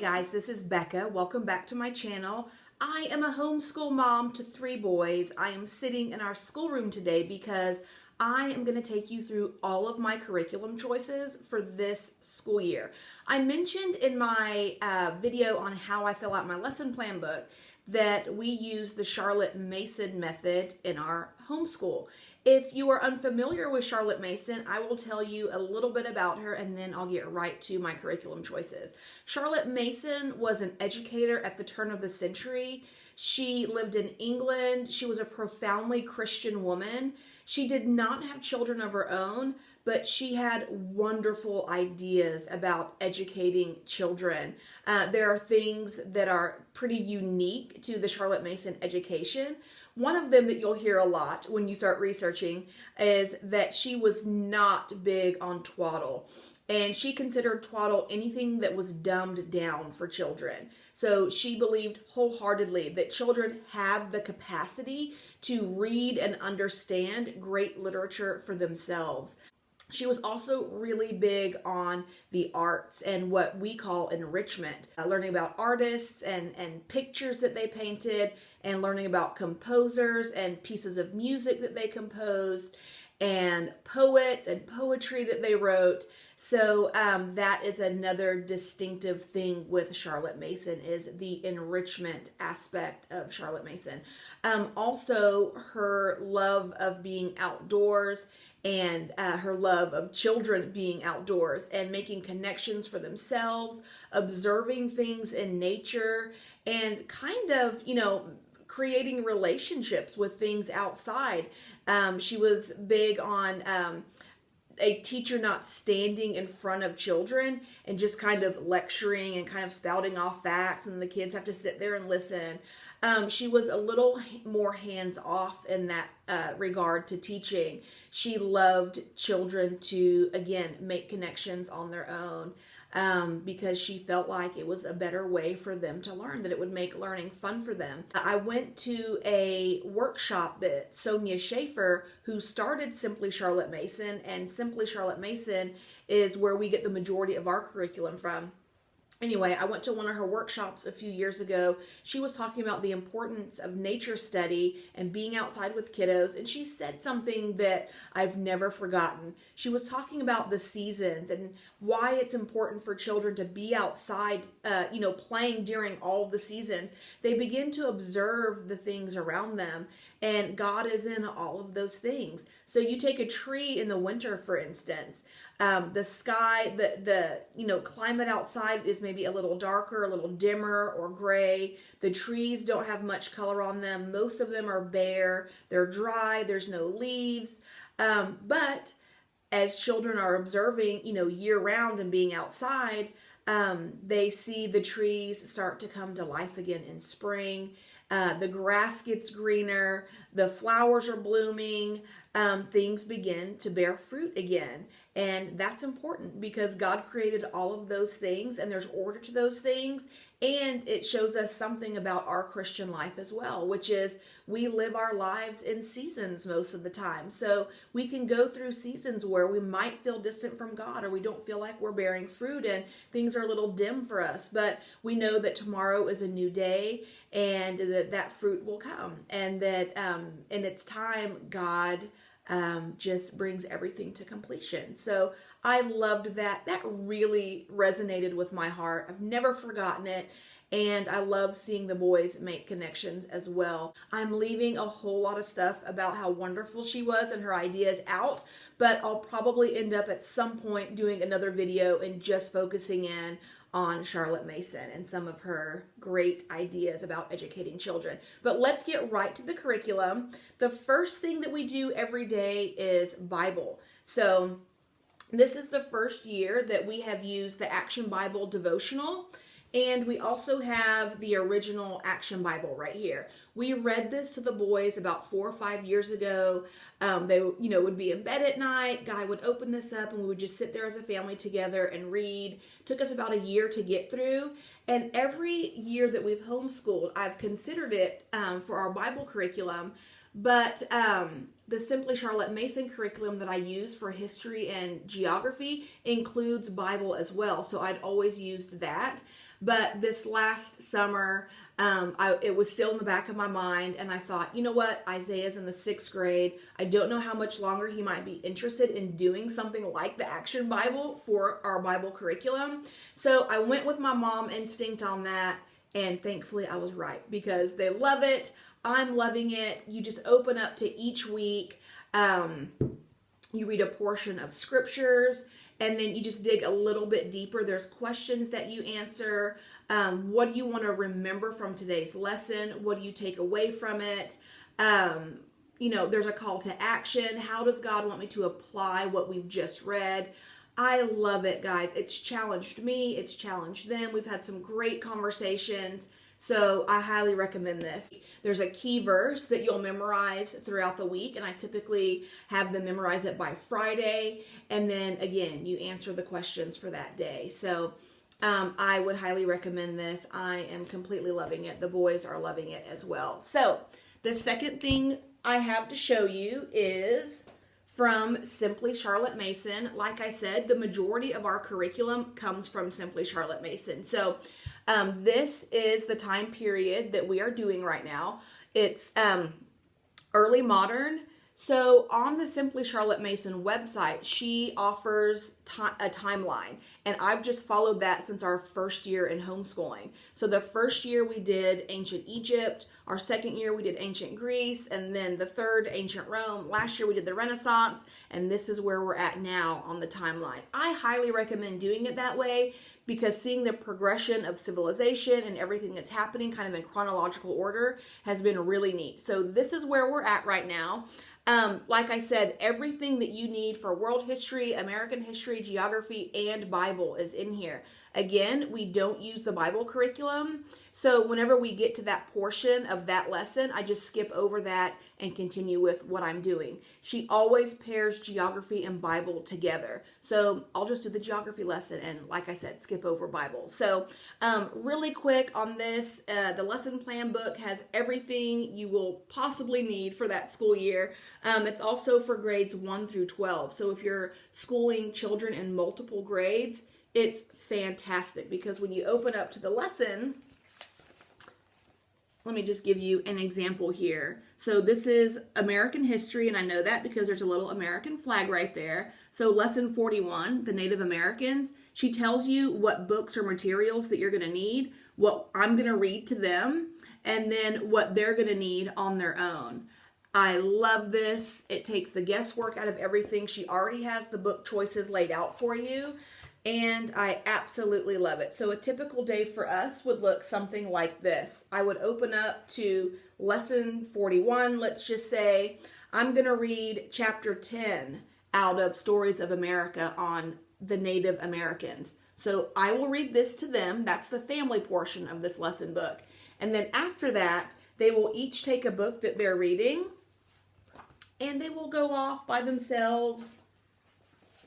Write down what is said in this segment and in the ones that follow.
guys, this is Becca. Welcome back to my channel. I am a homeschool mom to 3 boys. I am sitting in our schoolroom today because I am going to take you through all of my curriculum choices for this school year. I mentioned in my video on how I fill out my lesson plan book that we use the Charlotte Mason method in our homeschool. If you are unfamiliar with Charlotte Mason, I will tell you a little bit about her and then I'll get right to my curriculum choices. Charlotte Mason was an educator at the turn of the century. She lived in England. She was a profoundly Christian woman. She did not have children of her own, but she had wonderful ideas about educating children. There are things that are pretty unique to the Charlotte Mason education. One of them that you'll hear a lot when you start researching is that she was not big on twaddle. And she considered twaddle anything that was dumbed down for children. So she believed wholeheartedly that children have the capacity to read and understand great literature for themselves. She was also really big on the arts and what we call enrichment, learning about artists and pictures that they painted, and learning about composers and pieces of music that they composed, and poets and poetry that they wrote. So that is another distinctive thing with Charlotte Mason, is the enrichment aspect of Charlotte Mason. Also, her love of being outdoors and her love of children being outdoors and making connections for themselves, observing things in nature, and kind of, creating relationships with things outside. She was big on a teacher not standing in front of children and just kind of lecturing and kind of spouting off facts, and the kids have to sit there and listen. She was a little more hands-off in that regard to teaching. She loved children to, again, make connections on their own because she felt like it was a better way for them to learn, that it would make learning fun for them. I went to a workshop that Sonia Schaefer, who started Simply Charlotte Mason, and Simply Charlotte Mason is where we get the majority of our curriculum from. Anyway, I went to one of her workshops a few years ago. She was talking about the importance of nature study and being outside with kiddos, and she said something that I've never forgotten. She was talking about the seasons and why it's important for children to be outside, playing during all the seasons. They begin to observe the things around them, and God is in all of those things. So you take a tree in the winter, for instance. The sky, the climate outside is maybe a little darker, a little dimmer or gray. The trees don't have much color on them. Most of them are bare. They're dry. There's no leaves. But as children are observing, year round and being outside, they see the trees start to come to life again in spring. The grass gets greener. The flowers are blooming. Things begin to bear fruit again. And that's important because God created all of those things, and there's order to those things. And it shows us something about our Christian life as well, which is we live our lives in seasons most of the time. So we can go through seasons where we might feel distant from God, or we don't feel like we're bearing fruit and things are a little dim for us. But we know that tomorrow is a new day and that fruit will come, and that in its time, God just brings everything to completion. So I loved that. That really resonated with my heart. I've never forgotten it. And I love seeing the boys make connections as well. I'm leaving a whole lot of stuff about how wonderful she was and her ideas out, but I'll probably end up at some point doing another video and just focusing in on Charlotte Mason and some of her great ideas about educating children. But let's get right to the curriculum. The first thing that we do every day is Bible. So this is the first year that we have used the Action Bible Devotional, and we also have the original Action Bible right here. We read this to the boys about 4 or 5 years ago. They, would be in bed at night. Guy would open this up, and we would just sit there as a family together and read. Took us about a year to get through. And every year that we've homeschooled, I've considered it for our Bible curriculum. But the Simply Charlotte Mason curriculum that I use for history and geography includes Bible as well. So I'd always used that. But this last summer, it was still in the back of my mind, and I thought, you know what, Isaiah's in the 6th grade. I don't know how much longer he might be interested in doing something like the Action Bible for our Bible curriculum. So I went with my mom instinct on that, and thankfully I was right, because they love it. I'm loving it. You just open up to each week. You read a portion of scriptures, and then you just dig a little bit deeper. There's questions that you answer. What do you want to remember from today's lesson? What do you take away from it? There's a call to action. How does God want me to apply what we've just read? I love it, guys. It's challenged me. It's challenged them. We've had some great conversations. So I highly recommend this. There's a key verse that you'll memorize throughout the week, and I typically have them memorize it by Friday. And then again, you answer the questions for that day. So I would highly recommend this. I am completely loving it. The boys are loving it as well. So the second thing I have to show you is from Simply Charlotte Mason. Like I said, the majority of our curriculum comes from Simply Charlotte Mason. So this is the time period that we are doing right now. It's early modern. So on the Simply Charlotte Mason website, she offers a timeline, and I've just followed that since our first year in homeschooling. So the first year we did ancient Egypt, our second year we did ancient Greece, and then the third ancient Rome. Last year we did the Renaissance, and this is where we're at now on the timeline. I highly recommend doing it that way, because seeing the progression of civilization and everything that's happening kind of in chronological order has been really neat. So this is where we're at right now. Like I said, everything that you need for world history, American history, geography, and Bible is in here. Again, we don't use the Bible curriculum. So whenever we get to that portion of that lesson, I just skip over that and continue with what I'm doing. She always pairs geography and Bible together. So I'll just do the geography lesson and, like I said, skip over Bible. So really quick on this, the lesson plan book has everything you will possibly need for that school year. It's also for grades 1 through 12. So if you're schooling children in multiple grades, it's fantastic, because when you open up to the lesson, let me just give you an example here. So this is American history, and I know that because there's a little American flag right there. So lesson 41, the Native Americans, she tells you what books or materials that you're going to need, what I'm going to read to them, and then what they're going to need on their own. I love this. It takes the guesswork out of everything. She already has the book choices laid out for you, and I absolutely love it. So a typical day for us would look something like this. I would open up to lesson 41. Let's just say I'm going to read chapter 10 out of Stories of America on the Native Americans. So I will read this to them. That's the family portion of this lesson book. And then after that, they will each take a book that they're reading, and they will go off by themselves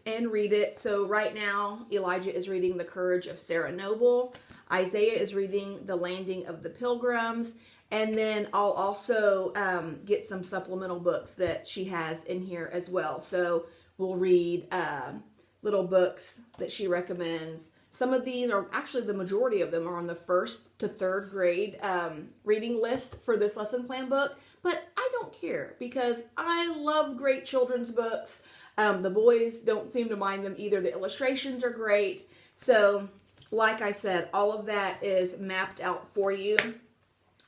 and read it. So right now, Elijah is reading The Courage of Sarah Noble. Isaiah is reading The Landing of the Pilgrims. And then I'll also get some supplemental books that she has in here as well. So we'll read little books that she recommends. Some of these are, actually the majority of them are on the 1st to 3rd grade reading list for this lesson plan book. But I don't care, because I love great children's books. The boys don't seem to mind them either. The illustrations are great. So, like I said, all of that is mapped out for you.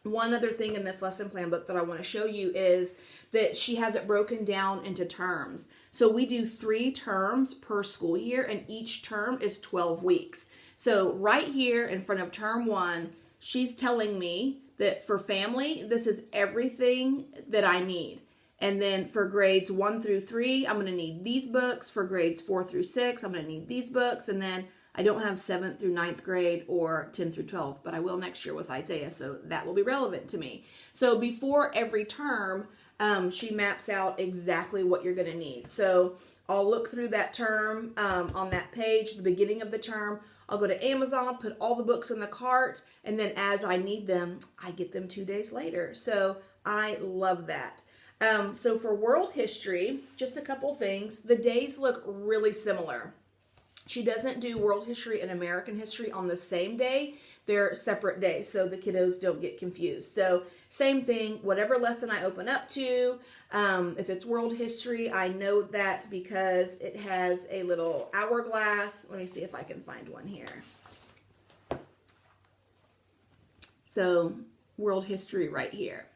One other thing in this lesson plan book that I want to show you is that she has it broken down into terms. So we do 3 terms per school year, and each term is 12 weeks. So right here in front of term 1, she's telling me that for family, this is everything that I need. And then for grades 1 through 3, I'm going to need these books. For grades 4 through 6, I'm going to need these books. And then I don't have 7th through 9th grade or 10 through 12, but I will next year with Isaiah, so that will be relevant to me. So before every term, she maps out exactly what you're going to need. So I'll look through that term on that page, the beginning of the term. I'll go to Amazon, put all the books in the cart, and then as I need them, I get them 2 days later. So I love that. So for world history, just a couple things. The days look really similar. She doesn't do world history and American history on the same day. they're separate days so the kiddos don't get confused. So same thing, whatever lesson I open up to, if it's world history, I know that because it has a little hourglass. Let me see if I can find one here. So world history right here.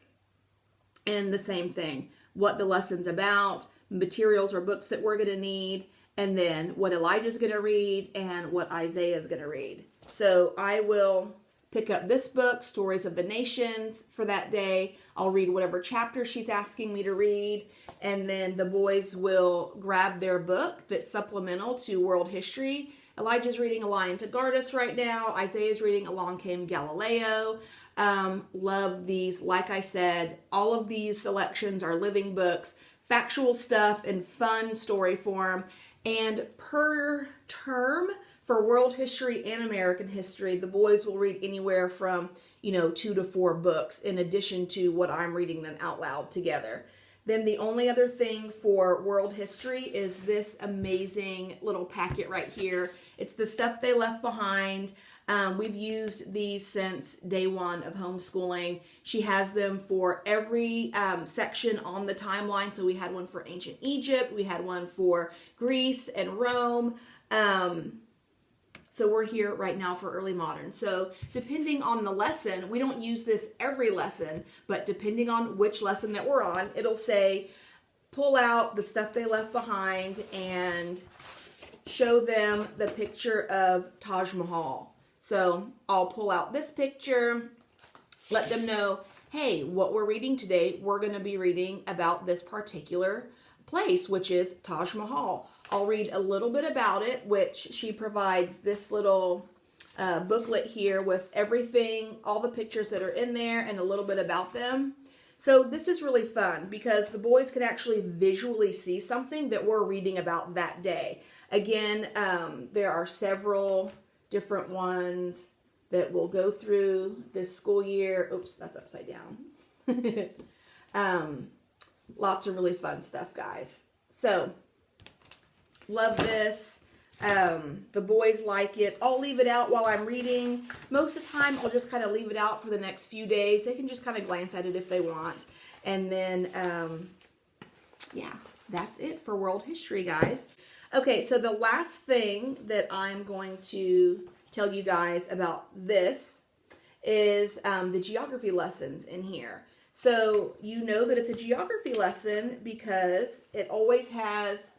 And the same thing, what the lesson's about, materials or books that we're going to need, and then what Elijah's going to read and what Isaiah's going to read. So I will pick up this book, Stories of the Nations, for that day. I'll read whatever chapter she's asking me to read, and then the boys will grab their book that's supplemental to world history. Elijah's reading A Lion to Guard Us right now. Isaiah's reading Along Came Galileo. Love these. Like I said, all of these selections are living books, factual stuff in fun story form. And per term for world history and American history, the boys will read anywhere from, 2 to 4 books in addition to what I'm reading them out loud together. Then the only other thing for world history is this amazing little packet right here. It's the stuff they left behind. We've used these since day one of homeschooling. She has them for every section on the timeline. So we had one for ancient Egypt. We had one for Greece and Rome. So we're here right now for early modern. So depending on the lesson, we don't use this every lesson, but depending on which lesson that we're on, it'll say, pull out the stuff they left behind and show them the picture of Taj Mahal. So I'll pull out this picture, let them know, hey, what we're reading today, we're going to be reading about this particular place, which is Taj Mahal. I'll read a little bit about it, which she provides this little booklet here with everything, all the pictures that are in there and a little bit about them. So this is really fun because the boys can actually visually see something that we're reading about that day. Again, there are several different ones that will go through this school year. Oops, that's upside down. Lots of really fun stuff, guys. So, love this. The boys like it. I'll leave it out while I'm reading. Most of the time, I'll just kind of leave it out for the next few days. They can just kind of glance at it if they want. And then, yeah, that's it for world history, guys. Okay, so the last thing that I'm going to tell you guys about this is the geography lessons in here. So you know that it's a geography lesson because it always has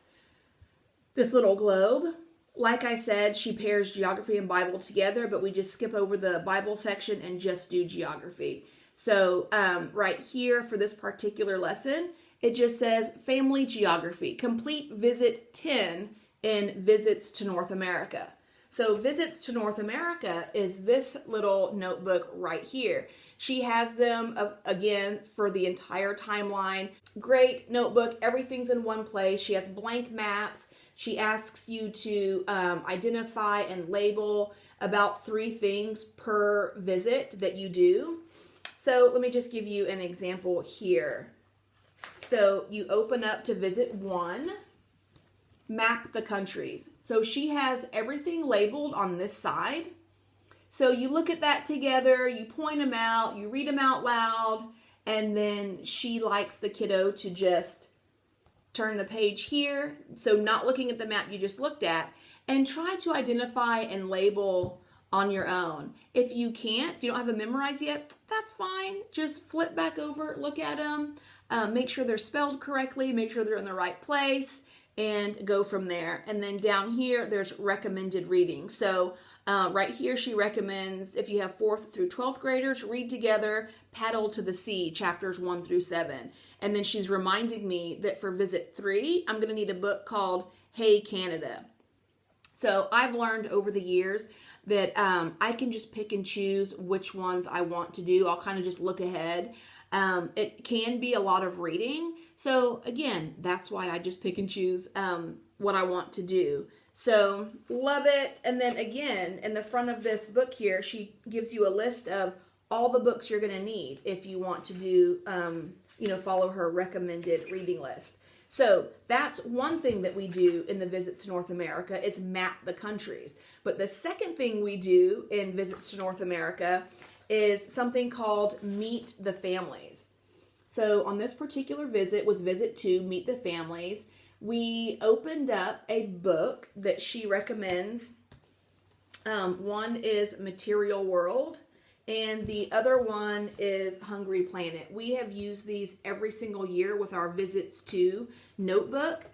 this little globe. Like I said, she pairs geography and Bible together, but we just skip over the Bible section and just do geography. So right here for this particular lesson, it just says Family Geography, complete visit 10 in Visits to North America. So Visits to North America is this little notebook right here. She has them, again, for the entire timeline. Great notebook. Everything's in one place. She has blank maps. She asks you to identify and label about 3 things per visit that you do. So let me just give you an example here. So you open up to visit 1, map the countries. So she has everything labeled on this side. So you look at that together, you point them out, you read them out loud, and then she likes the kiddo to just turn the page here. So not looking at the map you just looked at, and try to identify and label on your own. If you can't, you don't have them memorized yet, that's fine. Just flip back over, look at them, make sure they're spelled correctly, make sure they're in the right place, and go from there. And then down here, there's recommended reading. So right here, she recommends if you have 4th through 12th graders, read together Paddle to the Sea, chapters 1 through 7. And then she's reminding me that for visit 3, I'm going to need a book called Hey Canada. So I've learned over the years that I can just pick and choose which ones I want to do. I'll kind of just look ahead. It can be a lot of reading. So again, that's why I just pick and choose what I want to do. So love it. And then again, in the front of this book here, she gives you a list of all the books you're going to need if you want to do, follow her recommended reading list. So that's one thing that we do in the Visits to North America is map the countries. But the second thing we do in Visits to North America is something called Meet the Families. So on this particular visit was visit 2, Meet the Families. We opened up a book that she recommends. One is Material World, and the other one is Hungry Planet. We have used these every single year with our Visits to notebook.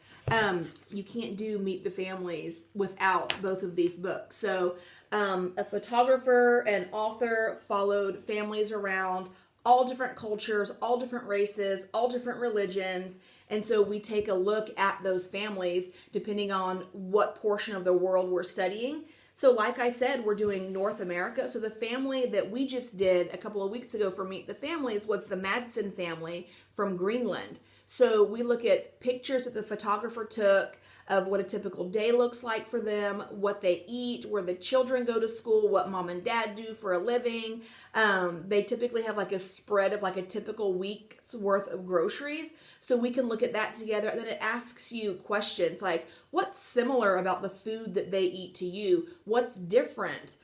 You can't do Meet the Families without both of these books. So a photographer and author followed families around all different cultures, all different races, all different religions. And so we take a look at those families depending on what portion of the world we're studying. So like I said, we're doing North America. So the family that we just did a couple of weeks ago for Meet the Families was the Madsen family from Greenland. So we look at pictures that the photographer took of what a typical day looks like for them, what they eat, where the children go to school, what mom and dad do for a living. They typically have like a spread of like a typical week's worth of groceries. So we can look at that together, and then it asks you questions like, what's similar about the food that they eat to you? What's different?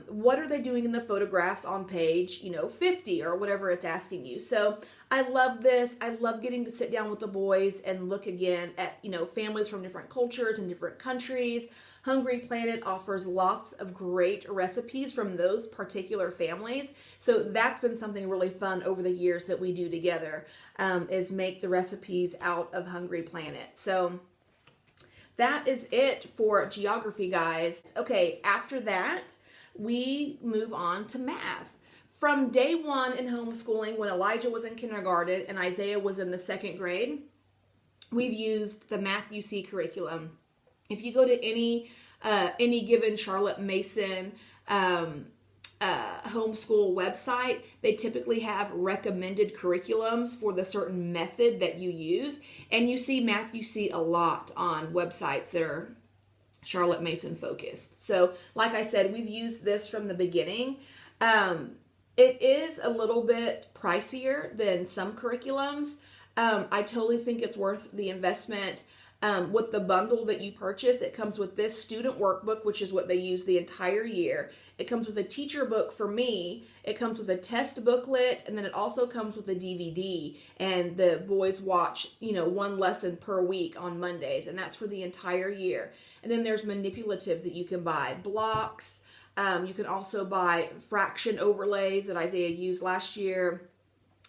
What are they doing in the photographs on page, 50 or whatever it's asking you. So I love this. I love getting to sit down with the boys and look again at, families from different cultures and different countries. Hungry Planet offers lots of great recipes from those particular families. So that's been something really fun over the years that we do together, is make the recipes out of Hungry Planet. So that is it for geography, guys. Okay, after that, we move on to math. From day one in homeschooling, when Elijah was in kindergarten and Isaiah was in the 2nd grade, we've used the Math UC curriculum. If you go to any given Charlotte Mason homeschool website, they typically have recommended curriculums for the certain method that you use. And you see Math UC a lot on websites that are Charlotte Mason focused. So like I said, we've used this from the beginning. It is a little bit pricier than some curriculums. I totally think it's worth the investment. With the bundle that you purchase, it comes with this student workbook, which is what they use the entire year. It comes with a teacher book for me. It comes with a test booklet, and then it also comes with a DVD. And the boys watch, one lesson per week on Mondays, and that's for the entire year. And then there's manipulatives that you can buy, blocks. You can also buy fraction overlays that Isaiah used last year.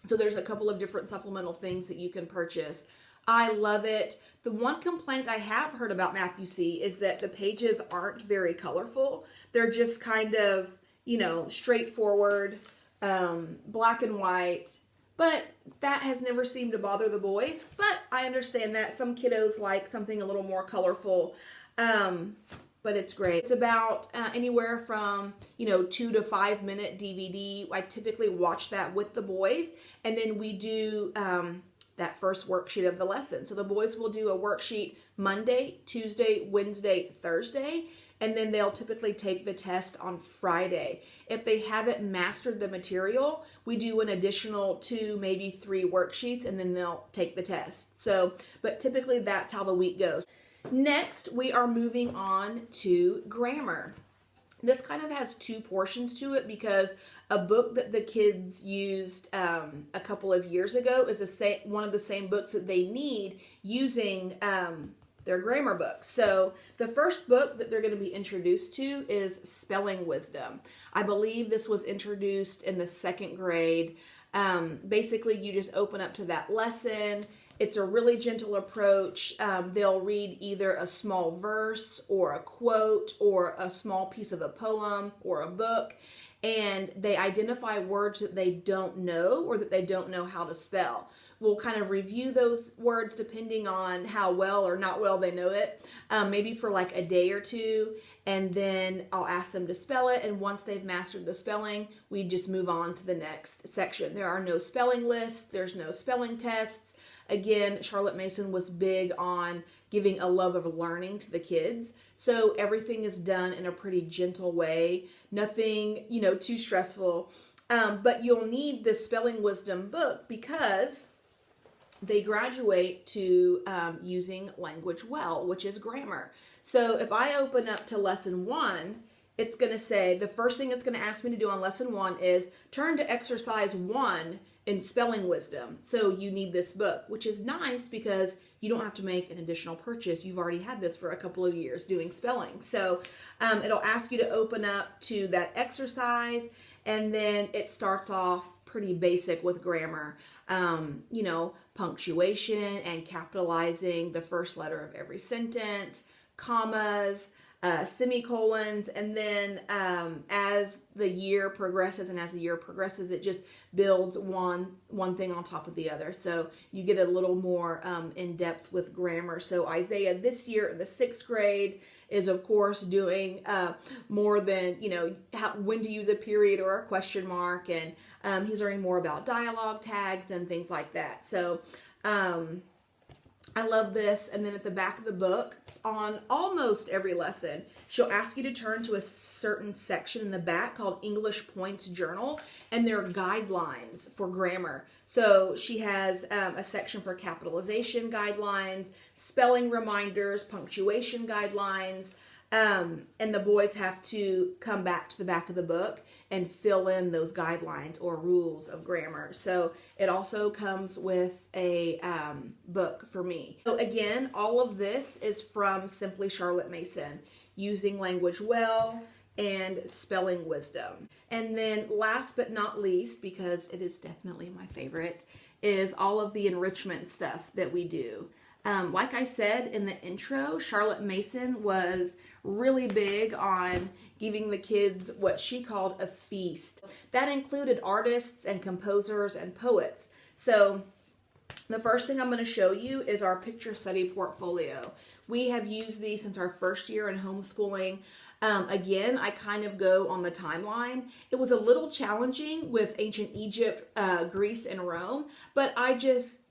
So there's a couple of different supplemental things that you can purchase. I love it. The one complaint I have heard about Math UC is that the pages aren't very colorful. They're just kind of, straightforward, black and white. But that has never seemed to bother the boys. But I understand that some kiddos like something a little more colorful. But it's great. It's about anywhere from, 2 to 5 minute DVD. I typically watch that with the boys. And then we do that first worksheet of the lesson. So the boys will do a worksheet Monday, Tuesday, Wednesday, Thursday, and then they'll typically take the test on Friday. If they haven't mastered the material, we do an additional 2, maybe 3 worksheets, and then they'll take the test. So, but typically that's how the week goes. Next, we are moving on to grammar. This kind of has 2 portions to it because a book that the kids used a couple of years ago is one of the same books that they need using their grammar books. So the first book that they're going to be introduced to is Spelling Wisdom. I believe this was introduced in the 2nd grade. Basically, you just open up to that lesson. It's a really gentle approach. They'll read either a small verse or a quote or a small piece of a poem or a book, and they identify words that they don't know or that they don't know how to spell. We'll kind of review those words depending on how well or not well they know it, maybe for like a day or 2, and then I'll ask them to spell it, and once they've mastered the spelling, we just move on to the next section. There are no spelling lists, there's no spelling tests. Again, Charlotte Mason was big on giving a love of learning to the kids. So everything is done in a pretty gentle way. Nothing, too stressful. But you'll need this Spelling Wisdom book because they graduate to using language well, which is grammar. So if I open up to lesson 1, it's going to say, the first thing it's going to ask me to do on lesson 1 is turn to exercise 1 in spelling wisdom. So you need this book, which is nice because you don't have to make an additional purchase. You've already had this for a couple of years doing spelling. So it'll ask you to open up to that exercise, and then it starts off pretty basic with grammar. Punctuation and capitalizing the first letter of every sentence, commas, semicolons, and then as the year progresses, it just builds one thing on top of the other. So you get a little more in depth with grammar. So Isaiah this year in the 6th grade is of course doing more than when to use a period or a question mark, and he's learning more about dialogue tags and things like that. So I love this. And then at the back of the book, on almost every lesson, she'll ask you to turn to a certain section in the back called English Points Journal, and there are guidelines for grammar. So she has a section for capitalization guidelines, spelling reminders, punctuation guidelines, and the boys have to come back to the back of the book and fill in those guidelines or rules of grammar. So it also comes with a book for me. So again, all of this is from Simply Charlotte Mason, using language well and spelling wisdom. And then last but not least, because it is definitely my favorite, is all of the enrichment stuff that we do. Like I said in the intro, Charlotte Mason was really big on giving the kids what she called a feast. That included artists and composers and poets. So the first thing I'm going to show you is our picture study portfolio. We have used these since our first year in homeschooling. Again, I kind of go on the timeline. It was a little challenging with ancient Egypt, Greece, and Rome, but I just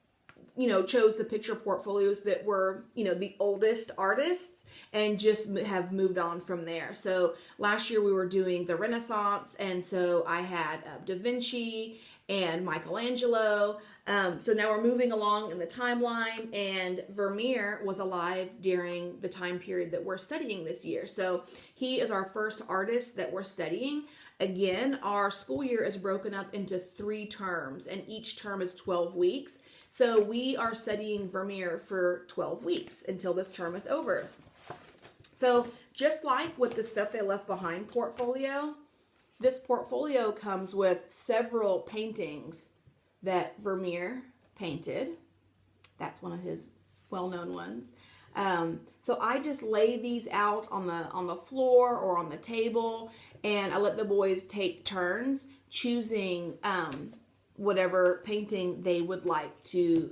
chose the picture portfolios that were, the oldest artists and just have moved on from there. So last year we were doing the Renaissance, and so I had Da Vinci and Michelangelo. So now we're moving along in the timeline, and Vermeer was alive during the time period that we're studying this year. So he is our first artist that we're studying. Again, our school year is broken up into 3 terms, and each term is 12 weeks. So we are studying Vermeer for 12 weeks until this term is over. So just like with the Stuff They Left Behind portfolio, this portfolio comes with several paintings that Vermeer painted. That's one of his well-known ones. So I just lay these out on the floor or on the table, and I let the boys take turns choosing whatever painting they would like to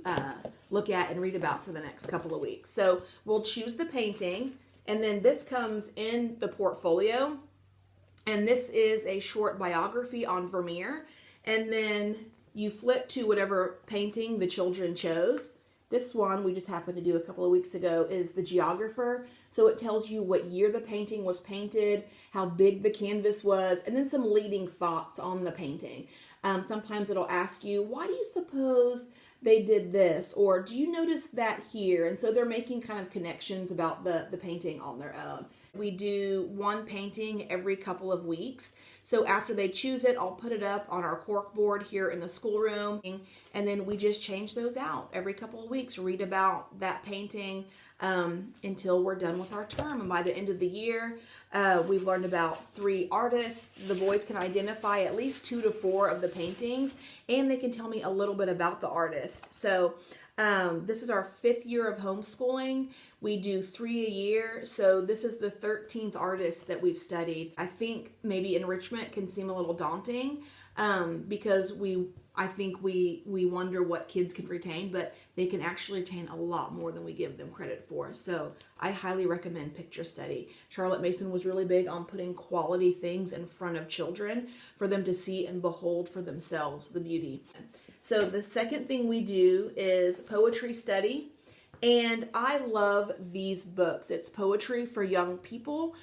look at and read about for the next couple of weeks. So we'll choose the painting, and then this comes in the portfolio, and this is a short biography on Vermeer, and then you flip to whatever painting the children chose. This one we just happened to do a couple of weeks ago is The Geographer. So it tells you what year the painting was painted, how big the canvas was, and then some leading thoughts on the painting. Sometimes it'll ask you, why do you suppose they did this? Or do you notice that here? And so they're making kind of connections about the painting on their own. We do one painting every couple of weeks. So after they choose it, I'll put it up on our cork board here in the schoolroom, and then we just change those out every couple of weeks, read about that painting until we're done with our term. And by the end of the year, we've learned about 3 artists. The boys can identify at least 2 to 4 of the paintings, and they can tell me a little bit about the artist. So this is our 5th year of homeschooling. We do 3 a year, so this is the 13th artist that we've studied. I think maybe enrichment can seem a little daunting because I think we wonder what kids can retain, but they can actually retain a lot more than we give them credit for. So I highly recommend picture study. Charlotte Mason was really big on putting quality things in front of children for them to see and behold for themselves the beauty. So the second thing we do is poetry study. And I love these books. It's poetry for young people.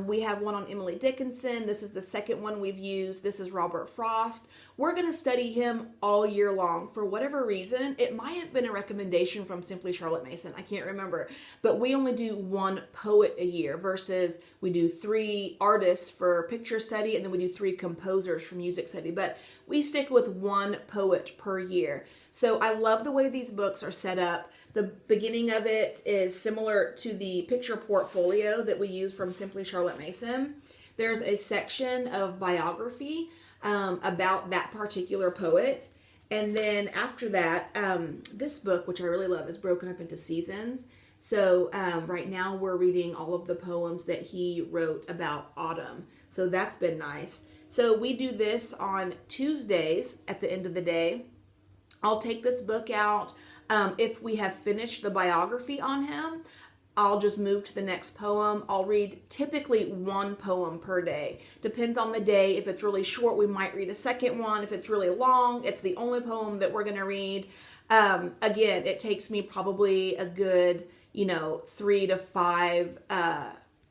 We have one on Emily Dickinson. This is the second one we've used. This is Robert Frost. We're going to study him all year long. For whatever reason, it might have been a recommendation from Simply Charlotte Mason. I can't remember. But we only do one poet a year versus we do 3 artists for picture study and then we do 3 composers for music study. But we stick with one poet per year. So I love the way these books are set up. The beginning of it is similar to the picture portfolio that we use from Simply Charlotte Mason. There's a section of biography about that particular poet. And then after that, this book, which I really love, is broken up into seasons. So right now we're reading all of the poems that he wrote about autumn. So that's been nice. So we do this on Tuesdays at the end of the day. I'll take this book out. If we have finished the biography on him, I'll just move to the next poem. I'll read typically 1 poem per day. Depends on the day. If it's really short, we might read a second one. If it's really long, it's the only poem that we're going to read. Again, it takes me probably a good, 3 to 5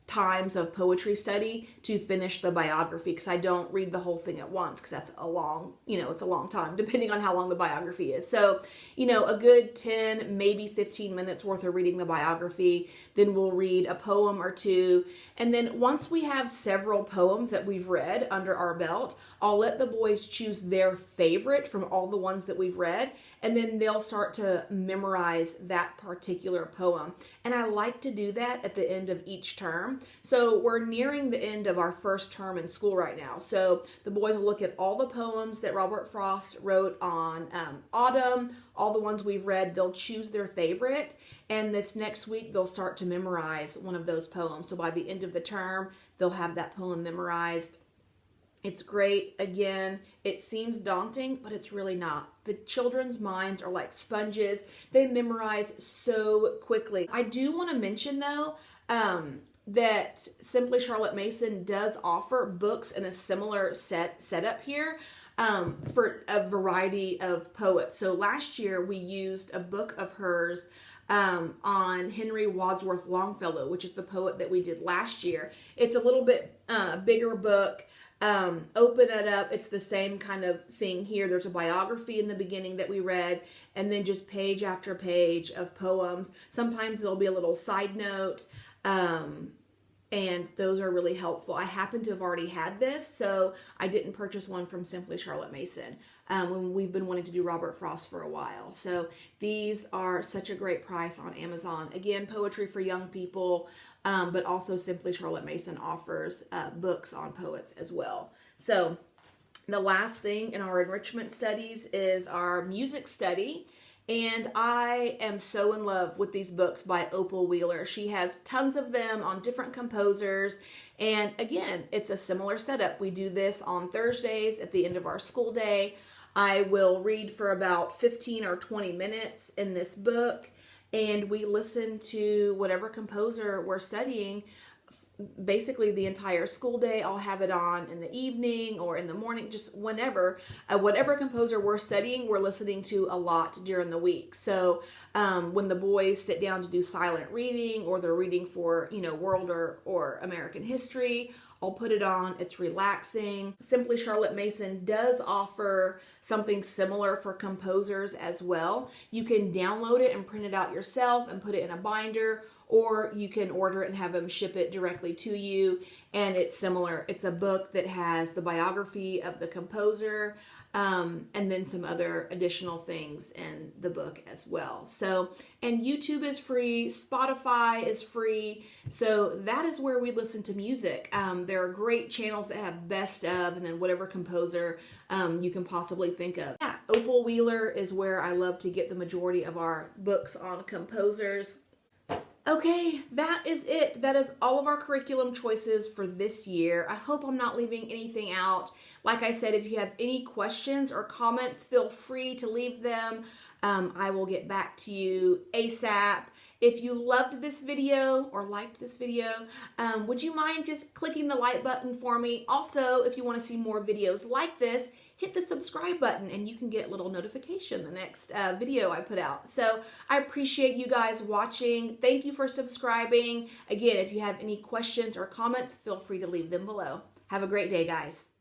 times of poetry study to finish the biography, because I don't read the whole thing at once, because that's a long, it's a long time depending on how long the biography is. So, a good 10, maybe 15 minutes worth of reading the biography. Then we'll read a poem or 2. And then once we have several poems that we've read under our belt, I'll let the boys choose their favorite from all the ones that we've read, and then they'll start to memorize that particular poem. And I like to do that at the end of each term. So we're nearing the end of our first term in school right now. So the boys will look at all the poems that Robert Frost wrote on autumn, all the ones we've read. They'll choose their favorite, and this next week they'll start to memorize one of those poems. So by the end of the term, they'll have that poem memorized. It's great. Again, it seems daunting, but it's really not. The children's minds are like sponges. They memorize so quickly. I do want to mention, though, that Simply Charlotte Mason does offer books in a similar setup here for a variety of poets. So last year we used a book of hers on Henry Wadsworth Longfellow, which is the poet that we did last year. It's a little bit bigger book. Open it up. It's the same kind of thing here. There's a biography in the beginning that we read, and then just page after page of poems. Sometimes there'll be a little side note, and those are really helpful. I happen to have already had this, so I didn't purchase one from Simply Charlotte Mason when we've been wanting to do Robert Frost for a while. So these are such a great price on Amazon. Again, poetry for young people, but also Simply Charlotte Mason offers books on poets as well. So the last thing in our enrichment studies is our music study. And I am so in love with these books by Opal Wheeler. She has tons of them on different composers. And again, it's a similar setup. We do this on Thursdays at the end of our school day. I will read for about 15 or 20 minutes in this book, and we listen to whatever composer we're studying basically the entire school day. I'll have it on in the evening or in the morning, just whenever. Whatever composer we're studying, we're listening to a lot during the week. So when the boys sit down to do silent reading, or they're reading for, world or American history, I'll put it on. It's relaxing. Simply Charlotte Mason does offer something similar for composers as well. You can download it and print it out yourself and put it in a binder, or you can order it and have them ship it directly to you. And it's similar. It's a book that has the biography of the composer, and then some other additional things in the book as well. So, and YouTube is free, Spotify is free. So that is where we listen to music. There are great channels that have best of, and then whatever composer you can possibly think of. Yeah, Opal Wheeler is where I love to get the majority of our books on composers. Okay, that is it. That is all of our curriculum choices for this year. I hope I'm not leaving anything out. Like I said, if you have any questions or comments, feel free to leave them. I will get back to you ASAP. If you loved this video or liked this video, would you mind just clicking the like button for me? Also, if you want to see more videos like this, hit the subscribe button and you can get a little notification the next video I put out. So I appreciate you guys watching. Thank you for subscribing. Again, if you have any questions or comments, feel free to leave them below. Have a great day, guys.